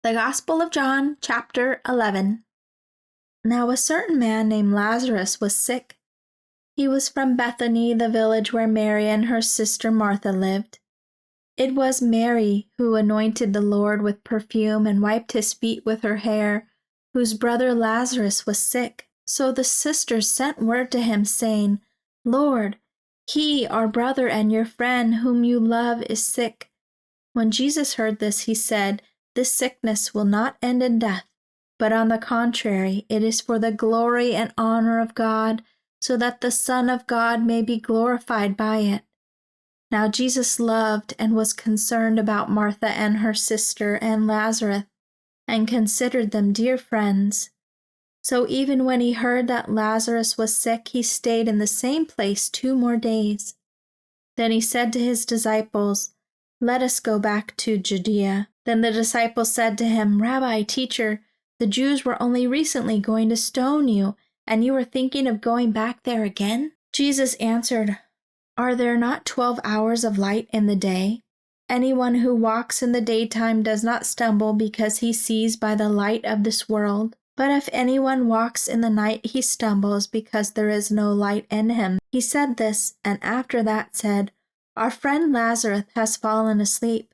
The Gospel of John, chapter 11. Now a certain man named Lazarus was sick. He was from Bethany, the village where Mary and her sister Martha lived. It was Mary who anointed the Lord with perfume and wiped his feet with her hair, whose brother Lazarus was sick. So the sisters sent word to him, saying, Lord, he, our brother and your friend, whom you love, is sick. When Jesus heard this, he said, This sickness will not end in death, but on the contrary, it is for the glory and honor of God, so that the Son of God may be glorified by it. Now Jesus loved and was concerned about Martha and her sister and Lazarus, and considered them dear friends. So even when he heard that Lazarus was sick, he stayed in the same place 2 more days. Then he said to his disciples, Let us go back to Judea. Then the disciples said to him, Rabbi, teacher, the Jews were only recently going to stone you, and you are thinking of going back there again? Jesus answered, Are there not 12 hours of light in the day? Anyone who walks in the daytime does not stumble because he sees by the light of this world. But if anyone walks in the night, he stumbles because there is no light in him. He said this, and after that said, Our friend Lazarus has fallen asleep,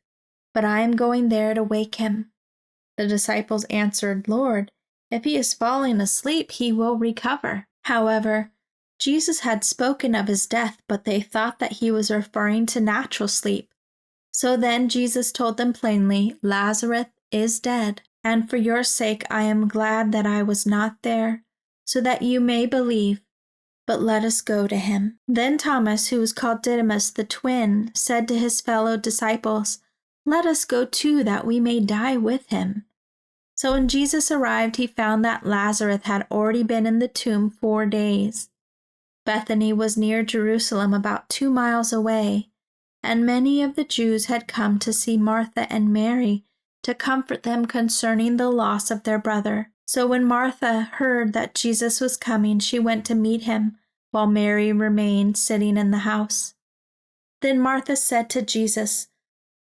but I am going there to wake him. The disciples answered, Lord, if he is falling asleep, he will recover. However, Jesus had spoken of his death, but they thought that he was referring to natural sleep. So then Jesus told them plainly, Lazarus is dead, and for your sake I am glad that I was not there, so that you may believe. But let us go to him. Then Thomas, who was called Didymus the twin, said to his fellow disciples, Let us go too, that we may die with him. So when Jesus arrived, he found that Lazarus had already been in the tomb 4 days. Bethany was near Jerusalem, about 2 miles away, and many of the Jews had come to see Martha and Mary to comfort them concerning the loss of their brother. So when Martha heard that Jesus was coming, she went to meet him, while Mary remained sitting in the house. Then Martha said to Jesus,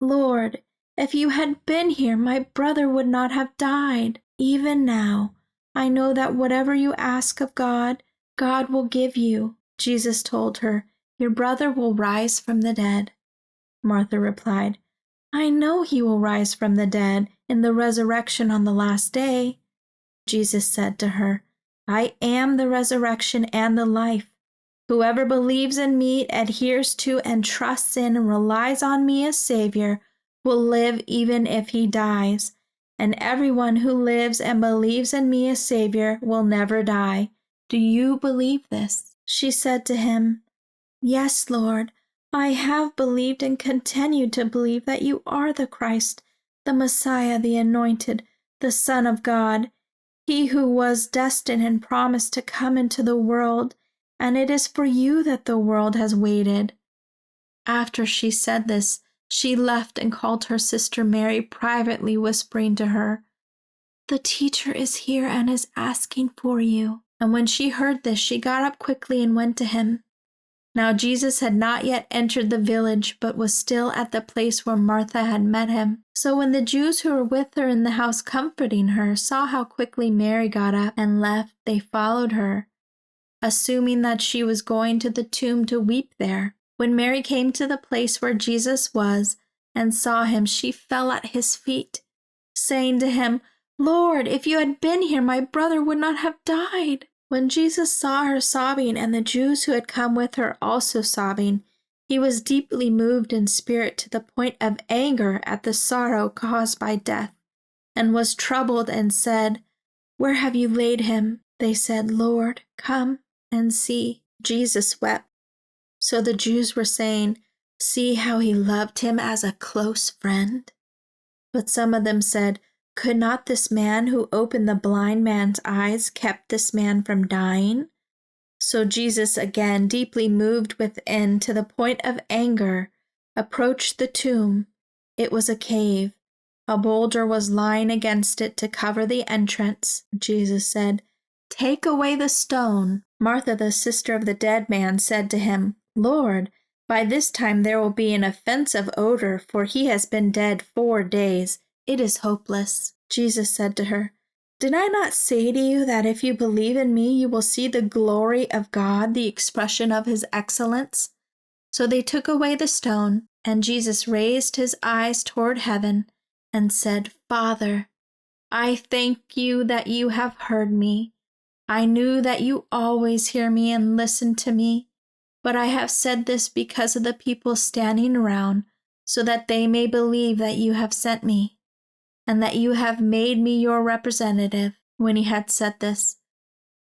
Lord, if you had been here, my brother would not have died. Even now, I know that whatever you ask of God, God will give you. Jesus told her, Your brother will rise from the dead. Martha replied, I know he will rise from the dead in the resurrection on the last day. Jesus said to her, I am the resurrection and the life. Whoever believes in me, adheres to and trusts in and relies on me as Savior will live even if he dies. And everyone who lives and believes in me as Savior will never die. Do you believe this? She said to him, Yes, Lord. I have believed and continue to believe that you are the Christ, the Messiah, the Anointed, the Son of God, he who was destined and promised to come into the world, and it is for you that the world has waited. After she said this, she left and called her sister Mary privately, whispering to her, The teacher is here and is asking for you. And when she heard this, she got up quickly and went to him. Now Jesus had not yet entered the village, but was still at the place where Martha had met him. So when the Jews who were with her in the house comforting her saw how quickly Mary got up and left, they followed her, assuming that she was going to the tomb to weep there. When Mary came to the place where Jesus was and saw him, she fell at his feet, saying to him, Lord, if you had been here, my brother would not have died. When Jesus saw her sobbing, and the Jews who had come with her also sobbing, he was deeply moved in spirit to the point of anger at the sorrow caused by death, and was troubled and said, Where have you laid him? They said, Lord, come and see. Jesus wept. So the Jews were saying, See how he loved him as a close friend. But some of them said, Could not this man who opened the blind man's eyes kept this man from dying? So Jesus, again deeply moved within to the point of anger, approached the tomb. It was a cave. A boulder was lying against it to cover the entrance. Jesus said, Take away the stone. Martha, the sister of the dead man, said to him, Lord, by this time there will be an offensive odor, for he has been dead 4 days. It is hopeless. Jesus said to her, "Did I not say to you that if you believe in me, you will see the glory of God, the expression of his excellence?" So they took away the stone, and Jesus raised his eyes toward heaven and said, "Father, I thank you that you have heard me. I knew that you always hear me and listen to me, but I have said this because of the people standing around, so that they may believe that you have sent me, and that you have made me your representative." When he had said this,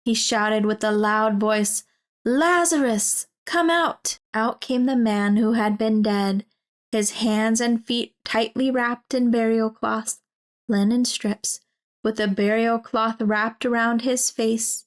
he shouted with a loud voice, "Lazarus, come out!" Out came the man who had been dead, his hands and feet tightly wrapped in burial cloths, linen strips, with a burial cloth wrapped around his face.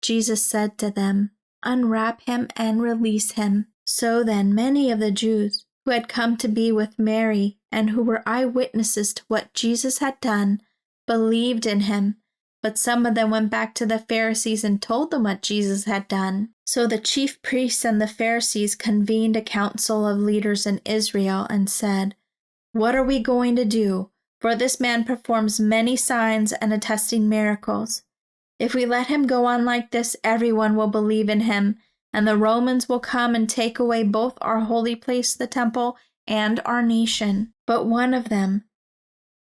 Jesus said to them, "Unwrap him and release him." So then many of the Jews who had come to be with Mary and who were eyewitnesses to what Jesus had done believed in him, but some of them went back to the Pharisees and told them what Jesus had done. So the chief priests and the Pharisees convened a council of leaders in Israel and said, "What are we going to do? For this man performs many signs and attesting miracles. If we let him go on like this, everyone will believe in him, and the Romans will come and take away both our holy place, the temple, and our nation." But one of them,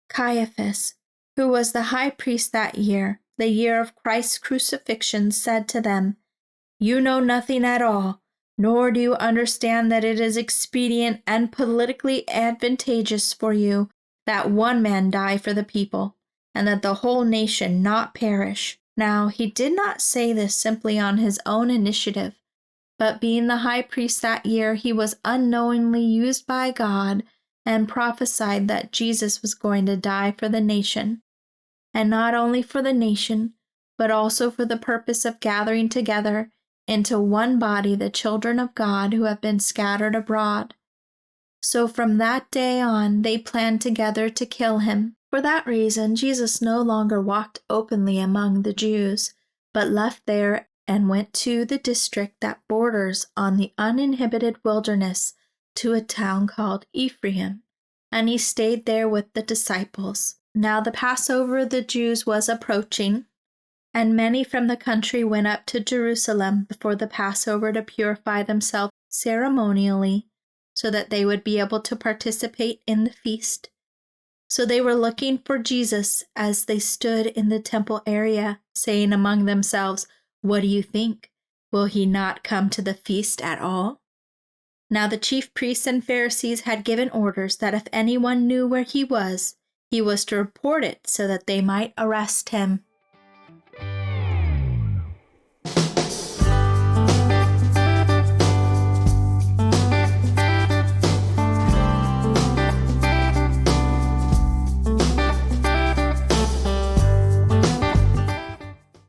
Caiaphas, who was the high priest that year, the year of Christ's crucifixion, said to them, "You know nothing at all, nor do you understand that it is expedient and politically advantageous for you that one man die for the people, and that the whole nation not perish." Now, he did not say this simply on his own initiative, but being the high priest that year, he was unknowingly used by God and prophesied that Jesus was going to die for the nation, and not only for the nation, but also for the purpose of gathering together into one body the children of God who have been scattered abroad. So from that day on, they planned together to kill him. For that reason, Jesus no longer walked openly among the Jews, but left there and went to the district that borders on the uninhabited wilderness to a town called Ephraim, and he stayed there with the disciples. Now the Passover of the Jews was approaching, and many from the country went up to Jerusalem before the Passover to purify themselves ceremonially, so that they would be able to participate in the feast. So they were looking for Jesus as they stood in the temple area, saying among themselves, "What do you think? Will he not come to the feast at all?" Now the chief priests and Pharisees had given orders that if anyone knew where he was to report it so that they might arrest him.